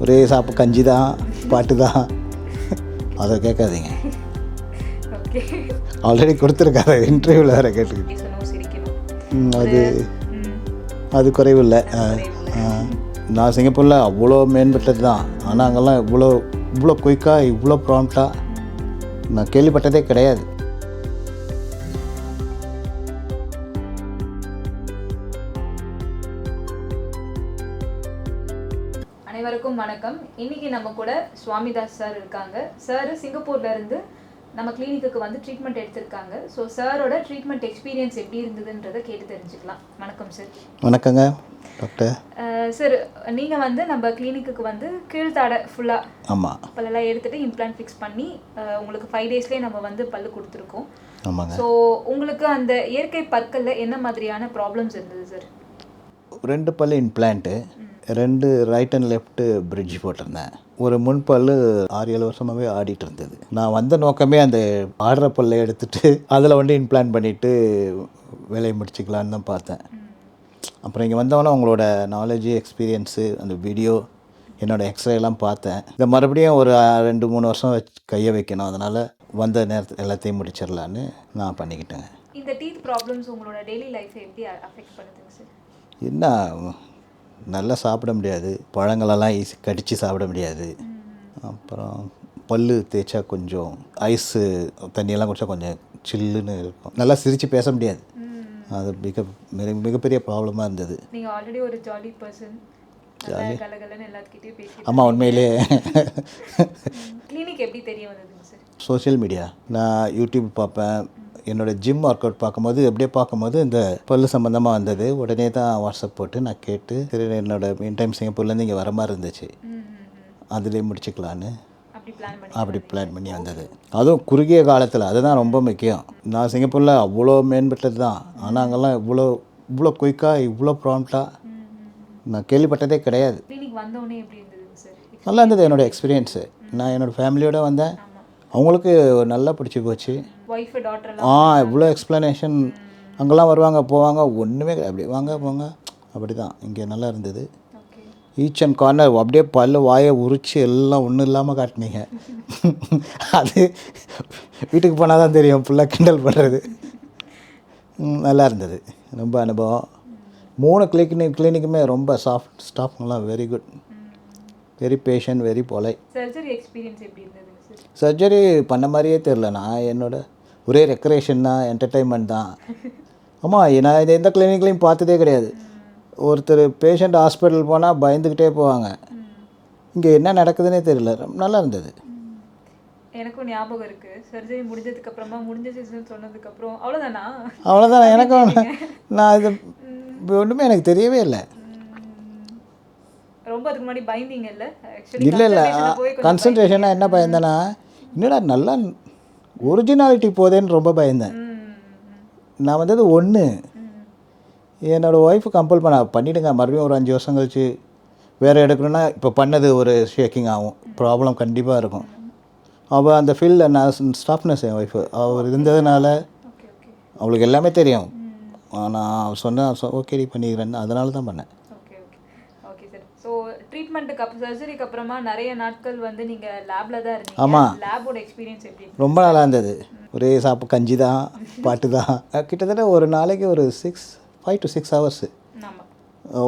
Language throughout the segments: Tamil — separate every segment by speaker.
Speaker 1: ஒரே சாப்பு கஞ்சி தான், பாட்டு தான், அதை கேட்காதீங்க.
Speaker 2: ஓகே,
Speaker 1: ஆல்ரெடி கொடுத்துருக்காரு இன்டர்வியூவில் வேறு கேட்டுக்கிட்டு.
Speaker 2: பேசணும், சிரிக்கணும்.
Speaker 1: அது குறைவில்லை. நான் சிங்கப்பூரில் அவ்வளோ மேம்பட்டது தான். ஆனால் அங்கெல்லாம் இவ்வளோ குயிக்காக இவ்வளோ ப்ராம்ப்டாக நான் கேள்விப்பட்டதே கிடையாது.
Speaker 2: அனைவருக்கும் வணக்கம். இன்னைக்கு நம்ம கூட சுவாமிதாஸ் சார் இருக்காங்க. சார் சிங்கப்பூர்ல இருந்து நம்ம கிளினிக்கு வந்து ட்ரீட்மெண்ட் எடுத்திருக்காங்க. ஸோ சாரோட ட்ரீட்மெண்ட் எக்ஸ்பீரியன்ஸ் எப்படி இருந்ததுன்றதை கேட்டு தெரிஞ்சுக்கலாம். வணக்கம் சார்.
Speaker 1: வணக்கங்க டாக்டர்.
Speaker 2: சார், நீங்கள் வந்து நம்ம கிளினிக்கு வந்து கீழ்த்தாடை ஃபுல்லாக
Speaker 1: ஆமாம்
Speaker 2: பல்லெல்லாம் எடுத்துகிட்டு இம்ப்ளான்ட் ஃபிக்ஸ் பண்ணி உங்களுக்கு 5 டேஸ்லேயே நம்ம வந்து பல்லு கொடுத்துருக்கோம்.
Speaker 1: ஆமாங்க.
Speaker 2: ஸோ உங்களுக்கு அந்த இயற்கை பற்களில் என்ன மாதிரியான ப்ராப்ளம்ஸ் இருந்தது சார்?
Speaker 1: 2 பல்லு implant, 2 right and left bridge போட்டிருந்தேன். ஒரு முன்பல்லு 6-7 வருஷமாகவே ஆடிட்டு இருந்தது. நான் வந்த நோக்கமே அந்த ஆடுற பல்லை எடுத்துகிட்டு அதில் வந்து இம்ப்ளான்ட் பண்ணிவிட்டு வேலையை முடிச்சுக்கலான்னு தான் பார்த்தேன். அப்புறம் இங்கே வந்தவொன்னே உங்களோட நாலேஜு, எக்ஸ்பீரியன்ஸு, அந்த வீடியோ, என்னோடய எக்ஸ்ரேலாம் பார்த்தேன். இதை மறுபடியும் ஒரு 2-3 வருஷம் கையை வைக்கணும். அதனால் வந்த நேரத்தில் எல்லாத்தையும் முடிச்சிடலான்னு நான் பண்ணிக்கிட்டேங்க.
Speaker 2: இந்த டீத் ப்ராப்ளம்ஸ் உங்களோட டெய்லி லைஃப்பை எப்படி அஃபெக்ட் பண்ணுதுங்க சார்?
Speaker 1: என்ன, நல்லா சாப்பிட முடியாது, பழங்களெல்லாம் ஈஸி கடித்து சாப்பிட முடியாது. அப்புறம் பல்லு தேய்ச்சா கொஞ்சம் ஐஸு தண்ணியெல்லாம் குடித்தா கொஞ்சம் சில்லுன்னு இருக்கும். நல்லா சிரித்து பேச முடியாது. அது மிகப்பெரிய ப்ராப்ளமாக இருந்தது.
Speaker 2: நீங்கள் ஆல்ரெடி ஒரு ஜாலி பர்சன், கலகலன்னு எல்லாத்துக்கிட்டையும் பேசி.
Speaker 1: ஆமாம், உண்மையிலே.
Speaker 2: கிளினிக் எப்படி தெரிய வந்ததுங்க சார்?
Speaker 1: சோஷியல் மீடியா, நான் யூடியூப் பார்ப்பேன். என்னோடய ஜிம் ஒர்க் அவுட் பார்க்கும்போது இந்த பல்லு சம்மந்தமாக வந்தது. உடனே தான் வாட்ஸ்அப் போட்டு நான் கேட்டு, சரி என்னோடய மெயின் டைம் சிங்கப்பூர்லேருந்து இங்கே வர மாதிரி இருந்துச்சு, அதுலேயே முடிச்சுக்கலான்னு அப்படி பிளான் பண்ணி வந்தது. அதுவும் குறுகிய காலத்தில், அதுதான் ரொம்ப முக்கியம். நான் சிங்கப்பூரில் அவ்வளோ மேம்பட்டது தான். ஆனால் அங்கெல்லாம் இவ்வளோ குயிக்காக இவ்வளோ ப்ராம்ப்டாக நான் கேள்விப்பட்டதே கிடையாது. நல்லா இருந்தது என்னோடய எக்ஸ்பீரியன்ஸு. நான் என்னோடய ஃபேமிலியோடு வந்தேன். அவங்களுக்கு நல்லா பிடிச்சி போச்சு. இவ்வளோ எக்ஸ்ப்ளனேஷன். அங்கெல்லாம் வருவாங்க போவாங்க, ஒன்றுமே அப்படி வாங்க போங்க அப்படி தான். இங்கே நல்லா இருந்தது. ஈச் அண்ட் கார்னர் அப்படியே பல்லு வாயை உரிச்சு எல்லாம் ஒன்றும் இல்லாமல் காட்டினீங்க. அது வீட்டுக்கு போனால் தான் தெரியும், ஃபுல்லாக கிண்டல் பண்ணுறது. நல்லா இருந்தது, ரொம்ப அனுபவம். 3 கிளினிக்குமே ரொம்ப சாஃப்ட் ஸ்டாஃப்ங்கெல்லாம் very good, very patient, very polite.
Speaker 2: Surgery experience எப்படி இருந்தது?
Speaker 1: சர்ஜரி பண்ண மாதிரியே தெரில. நான் என்னோட ஒரே ரெக்ரேஷன் தான், என்டர்டெயின்மெண்ட் தான். ஆமாம், நான் எந்த கிளினிக்லையும் பார்த்ததே கிடையாது. ஒருத்தர் பேஷண்ட் ஹாஸ்பிட்டல் போனால் பயந்துக்கிட்டே போவாங்க. இங்கே என்ன நடக்குதுன்னே தெரியல. நல்லா இருந்தது.
Speaker 2: எனக்கும் ஞாபகம் இருக்குது, சர்ஜரி முடிஞ்சதுக்கப்புறமா முடிஞ்சிச்சுன்னு சொன்னதுக்கப்புறம்
Speaker 1: அவ்வளோதானா எனக்கும். நான் இது ஒன்றுமே எனக்கு தெரியவே இல்லை.
Speaker 2: ரொம்ப அதுக்கு முன்னாடி பயந்தீங்கல்ல?
Speaker 1: இல்லை, கன்சன்ட்ரேஷனாக என்ன பயந்தேன்னா, என்னடா நல்லா ஒரிஜினாலிட்டி போதேன்னு ரொம்ப பயந்தேன். நான் வந்தது ஒன்று, என்னோடய ஒய்ஃபு கம்பல் பண்ணிவிடுங்க, மறுபடியும் ஒரு 5 வருஷம் கழிச்சு வேறு எடுக்கணுன்னா இப்போ பண்ணது ஒரு ஷேக்கிங் ஆகும், ப்ராப்ளம் கண்டிப்பாக இருக்கும். அவள் அந்த ஃபீல்டில் நான் ஸ்டாஃப்னஸ், என் ஒய்ஃபு அவர் இருந்ததுனால அவளுக்கு எல்லாமே தெரியும். ஆனால் அவள் சொன்னால் ஓகே பண்ணிக்கிறேன்னு, அதனால தான் பண்ணேன்.
Speaker 2: ஸோ ட்ரீட்மெண்ட்டுக்கு அப்புறம், சர்ஜரிக்கு அப்புறமா நிறைய நாட்கள் வந்து நீங்கள் லேபில் தான் இருந்தீங்க.
Speaker 1: ஆமாம்,
Speaker 2: லேபோட எக்ஸ்பீரியன்ஸ் எப்படி?
Speaker 1: ரொம்ப நல்லா இருந்தது. ஒரே சாப்பு கஞ்சி தான், பாட்டு தான். கிட்டத்தட்ட ஒரு நாளைக்கு ஒரு 5 to 6 ஹவர்ஸு.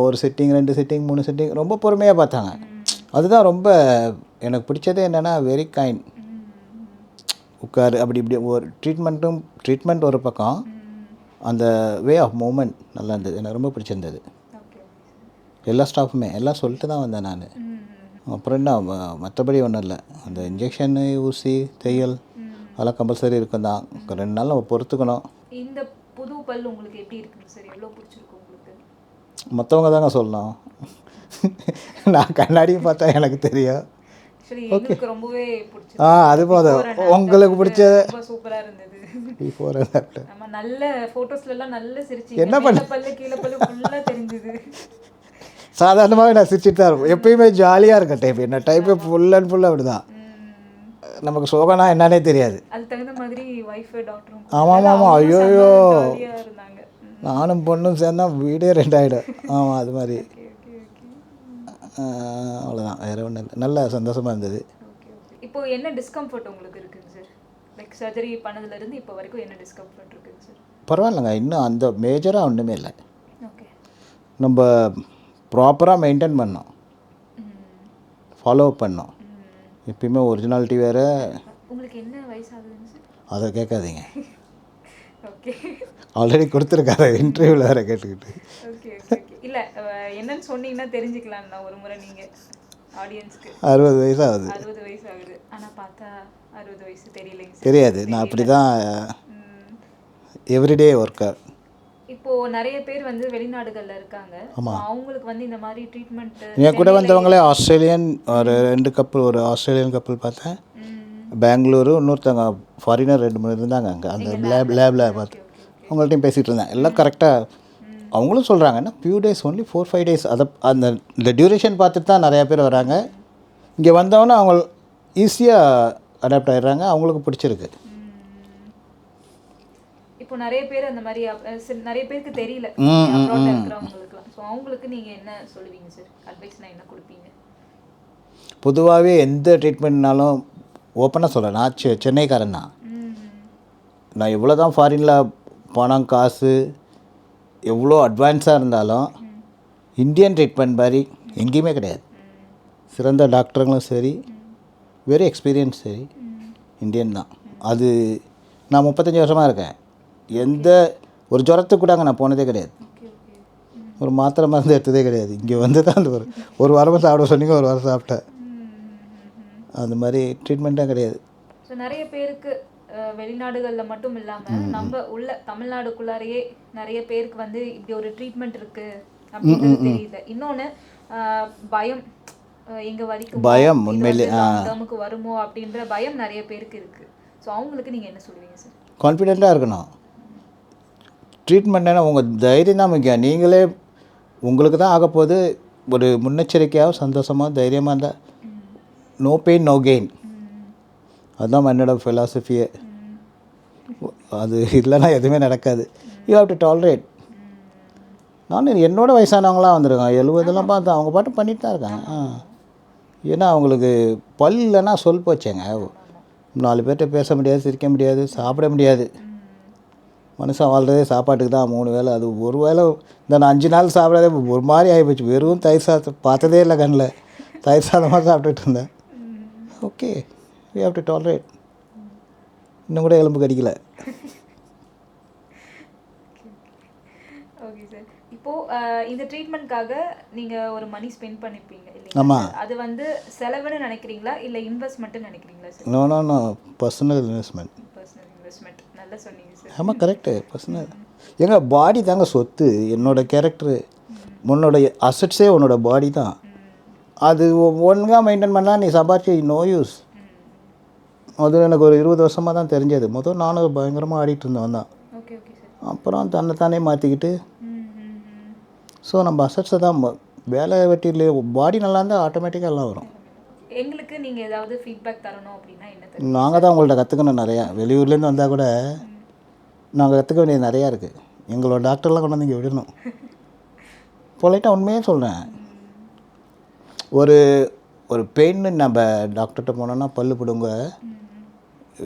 Speaker 1: ஒரு சிட்டிங், 2 சிட்டிங், 3 சிட்டிங், ரொம்ப பொறுமையாக பார்த்தாங்க. அதுதான் ரொம்ப எனக்கு பிடிச்சதே. என்னென்னா வெரி கைண்ட். உட்காரு அப்படி இப்படி ஒரு ட்ரீட்மெண்ட் ஒரு பக்கம், அந்த வே ஆஃப் மூமெண்ட் நல்லா இருந்தது. எனக்கு ரொம்ப பிடிச்சிருந்தது. எல்லா ஸ்டாஃபுமே எல்லாம் சொல்லிட்டு தான் வந்தேன் நான். அப்புறம் என்ன, மற்றபடி ஒன்றும் இல்லை. அந்த இன்ஜெக்ஷனு, ஊசி, தையல் அதெல்லாம் கம்பல்சரி இருக்கும் தான். 2 நாள் நம்ம பொறுத்துக்கணும்.
Speaker 2: இந்த புது பல் உங்களுக்கு எப்படி இருக்குங்க சார்? எவ்வளோ பிடிச்சிருக்கு உங்களுக்கு?
Speaker 1: மற்றவங்க தாங்க சொல்லணும். நான் கண்ணாடியும் பார்த்தா எனக்கு தெரியும்.
Speaker 2: ஓகே, ரொம்பவே பிடிச்சி.
Speaker 1: அது போதும். உங்களுக்கு பிடிச்சது
Speaker 2: சூப்பராக இருந்தது.
Speaker 1: நம்ம
Speaker 2: நல்ல ஃபோட்டோஸ்லாம் நல்ல சிரிச்சு, என்ன பண்ண பல்லு கீழே பல்லு ஃபுல்லாக தெரிஞ்சுது.
Speaker 1: சாதாரணமாகவே நான் சிரிச்சிட்டு தான் இருப்பேன். எப்பயுமே ஜாலியாக இருக்க டைப். என்ன டைப்பு ஃபுல் அண்ட் ஃபுல் அப்படி தான். நமக்கு சோகனா என்னன்னே தெரியாது.
Speaker 2: அது தகுந்த மாதிரி ஒய்ஃபு டாக்டரும்.
Speaker 1: ஆமாம், ஐயோயோ, நானும் பொண்ணும் சேர்ந்தா வீடே 2 ஆகிடும். ஆமாம், அது மாதிரி. அவ்வளோதான், வேறு ஒன்றும் இல்லை. நல்லா சந்தோஷமாக இருந்தது.
Speaker 2: Okay okay. இப்போ என்ன டிஸ்கம்ஃபர்ட் உங்களுக்கு இருக்குங்க சார்? லைக் சர்ஜரி பண்ணதுலேருந்து இப்போ வரைக்கும் என்ன டிஸ்கம்ஃபர்ட் இருக்குங்க சார்?
Speaker 1: பரவாயில்லைங்க, இன்னும் அந்த மேஜராக ஒன்றுமே இல்லை.
Speaker 2: ஓகே.
Speaker 1: நம்ம ப்ராப்பராக மெயின்டைன் பண்ணோம், ஃபாலோ பண்ணோம். எப்பயுமே ஒரிஜினாலிட்டி வேறு.
Speaker 2: உங்களுக்கு என்ன வயசாகுதுங்க சார்?
Speaker 1: அதை கேட்காதீங்க,
Speaker 2: ஓகே.
Speaker 1: ஆல்ரெடி கொடுத்துருக்காரு இன்டர்வியூவில் வேறு கேட்டுக்கிட்டு.
Speaker 2: Okay okay okay. இல்லை என்னன்னு சொன்னீங்கன்னா தெரிஞ்சுக்கலாம்ண்ணா ஒரு முறை நீங்கள் ஆடியன்ஸ்க்கு.
Speaker 1: 60 வயசு ஆகுது.
Speaker 2: 60 வயசு ஆகுது. ஆனால் பார்த்தா 60 வயசு தெரியலைங்க சார்.
Speaker 1: தெரியாது, நான் அப்படி தான் எவ்ரிடே ஒர்க்கர்.
Speaker 2: இப்போது நிறைய பேர் வந்து வெளிநாடுகளில் இருக்காங்க. அவங்களுக்கு வந்து இந்த மாதிரி ட்ரீட்மெண்ட்
Speaker 1: என் கூட வந்தவங்களே ஆஸ்திரேலியன், ஒரு 2 கப்பல், ஒரு ஆஸ்திரேலியன் கப்பல் பார்த்தேன், பெங்களூரு, இன்னொருத்தவங்க ஃபாரினர் 2 3 இருந்தாங்க அங்கே அந்த லேபில் பார்த்து. அவங்கள்ட்டையும் பேசிகிட்டு இருந்தேன், எல்லாம் கரெக்டாக. அவங்களும் சொல்கிறாங்கன்னா ஃபியூ டேஸ், ஒன்லி 4-5 டேஸ். அதை இந்த டியூரேஷன் பார்த்துட்டு தான் நிறையா பேர் வராங்க. இங்கே வந்தவொன்னே அவங்க ஈஸியாக அடாப்ட் ஆகிடுறாங்க, அவங்களுக்கு பிடிச்சிருக்கு.
Speaker 2: இப்போ நிறைய பேர் அந்த மாதிரி நிறைய பேருக்கு தெரியல இருக்கிறவங்களுக்குலாம். ஸோ அவங்களுக்கு நீங்கள் என்ன சொல்லுவீங்க சார்? அட்வைஸ்னால் என்ன கொடுப்பீங்க?
Speaker 1: பொதுவாகவே எந்த ட்ரீட்மெண்ட்னாலும் ஓப்பனாக சொல்கிறேன், நான் சென்னைக்காரன் தான். நான் எவ்வளோ தான் ஃபாரினில் பணம் காசு எவ்வளோ அட்வான்ஸாக இருந்தாலும் இந்தியன் ட்ரீட்மெண்ட் மாதிரி எங்கேயுமே கிடையாது. சிறந்த டாக்டருங்களும் சரி, வெரி எக்ஸ்பீரியன்ஸ் சரி, இந்தியன் தான். அது நான் 35 வருஷமாக இருக்கேன். எந்த ஒரு ஜுரத்துக்கு கூட அங்கே நான் போனதே கிடையாது, ஒரு மாத்திரை மருந்து எடுத்ததே கிடையாது. இங்கே வந்து தான் அந்த ஒரு வாரமாக சாப்பிட சொன்னீங்க, ஒரு வாரம் சாப்பிட்டேன். அந்த மாதிரி ட்ரீட்மெண்ட்டாக கிடையாது.
Speaker 2: ஸோ நிறைய பேருக்கு வெளிநாடுகளில் மட்டும் இல்லாமல் நம்ம உள்ள தமிழ்நாடுக்குள்ளாரையே நிறைய பேருக்கு வந்து இப்படி ஒரு ட்ரீட்மெண்ட் இருக்குது அப்படின்றது தெரியல. இன்னொன்று பயம், எங்கே வலிக்கும்,
Speaker 1: பயம் உண்மையிலே
Speaker 2: நமக்கு வருமோ அப்படின்ற பயம் நிறைய பேருக்கு இருக்குது. ஸோ அவங்களுக்கு நீங்கள் என்ன சொல்லுவீங்க சார்?
Speaker 1: கான்ஃபிடெண்ட்டாக இருக்கணும். ட்ரீட்மெண்ட்னா உங்கள் தைரியம் தான் முக்கியம். நீங்களே உங்களுக்கு தான் ஆகப்போது. ஒரு முன்னெச்சரிக்கையாக சந்தோஷமாக தைரியமாக இருந்தால் நோ பெயின் நோ கெயின். அதுதான் என்னோடய ஃபிலாசபியே. அது இல்லைன்னா எதுவுமே நடக்காது. You have to tolerate. நான் என்னோட வயசானவங்களாம் வந்திருக்காங்க, 70 பார்த்து அவங்க பாட்டு பண்ணிட்டு தான் இருக்காங்க. ஏன்னா அவங்களுக்கு பல் இல்லைன்னா சொல் போச்சேங்க. 4 பேர்கிட்ட பேச முடியாது, சிரிக்க முடியாது, சாப்பிட முடியாது. மனுஷன் வாழ்கிறதே சாப்பாட்டுக்கு தான், 3 வேளை. அது ஒரு வேளை இந்த நான் 5 நாள் சாப்பிடாதே ஒரு மாதிரி ஆகிப்போச்சு. வெறும் தயிர் சாதத்தை பார்த்ததே இல்லை கண்ணில், தயிர் சாதமாக சாப்பிட்டுட்டு இருந்தேன். Okay, we have to tolerate. இன்னும் கூட எலும்பு கடிக்கல.
Speaker 2: Okay sir. இப்போது இந்த ட்ரீட்மெண்ட்காக நீங்கள் ஒரு மணி ஸ்பெண்ட் பண்ணிப்பீங்க இல்லையா?
Speaker 1: ஆமாம்.
Speaker 2: அது வந்து செலவுன்னு நினைக்கிறீங்களா இல்லை இன்வெஸ்ட்மெண்ட்டுன்னு நினைக்கிறீங்களா sir?
Speaker 1: No no no, personal investment.
Speaker 2: Personal investment, நல்லா சொன்னீங்க சார்.
Speaker 1: ஆமாம், கரெக்டு. பர்சனல். எங்கள் பாடி தாங்க சொத்து. என்னோடய கேரக்டரு, உன்னோட அசட்ஸே உன்னோட பாடி தான். அது ஒழுங்காக மெயின்டைன் பண்ணால் நீ சம்பாதிச்சு நோ யூஸ். அது எனக்கு ஒரு 20 வருஷமாக தான் தெரிஞ்சது. முதல் நானும் பயங்கரமாக ஆடிட்டு இருந்தவன் தான்.
Speaker 2: Okay okay sir.
Speaker 1: அப்புறம் தன்னைத்தானே மாற்றிக்கிட்டு, ஸோ நம்ம அசட்ஸை தான் வேலை வெட்டிலே பாடி நல்லா இருந்தால் ஆட்டோமேட்டிக்காக எல்லாம் வரும்.
Speaker 2: எங்களுக்கு நீங்கள் ஏதாவது ஃபீட்பேக் தரணும் அப்படின்னா என்ன?
Speaker 1: நாங்கள் தான் உங்கள்ட்ட கற்றுக்கணும் நிறையா. வெளியூர்லேருந்து வந்தால் கூட நாங்கள் கற்றுக்க வேண்டியது நிறையா இருக்குது. எங்களோட டாக்டர்லாம் கொண்டு வந்து இங்கே விடணும். பொலைட்டாக உண்மையே சொல்கிறேன். ஒரு ஒரு பெயின் நம்ம டாக்டர்கிட்ட போனோன்னா பல்லு பிடுங்க,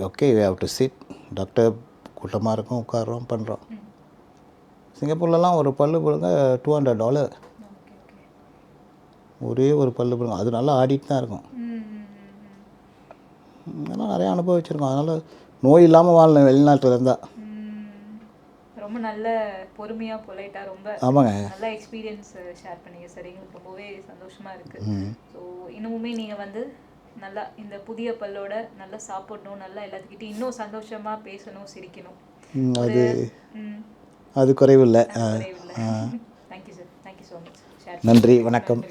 Speaker 1: okay we have to sit. Doctor கூட்டமாக இருக்கும், உட்காரோம், பண்ணுறோம். சிங்கப்பூர்லலாம் ஒரு பல்லு பிடுங்க $200. ஒரே ஒரு பல்லு பிடுங்க, அது நல்லா ஆடிட்டு தான் இருக்கும். அதெல்லாம் நிறையா அனுபவிச்சிருக்கோம். அதனால் நோய் இல்லாமல் வாழணும் வெளிநாட்டில் இருந்தால்.
Speaker 2: ரொம்ப நல்ல பொறுமையாக பொலைட்டாக ரொம்ப
Speaker 1: ஆமாங்க,
Speaker 2: நல்ல எக்ஸ்பீரியன்ஸ் ஷேர் பண்ணீங்க சார். எங்களுக்கு ரொம்பவே சந்தோஷமாக இருக்குது. ஸோ இன்னுமுமே நீங்கள் வந்து நல்லா இந்த புதிய பல்லோட நல்லா சாப்பிடணும், நல்லா எல்லாத்துக்கிட்டையும் இன்னும் சந்தோஷமாக பேசணும், சிரிக்கணும்.
Speaker 1: அது குறைவில்லை.
Speaker 2: Thank you sir, thank you so much.
Speaker 1: நன்றி, வணக்கம்.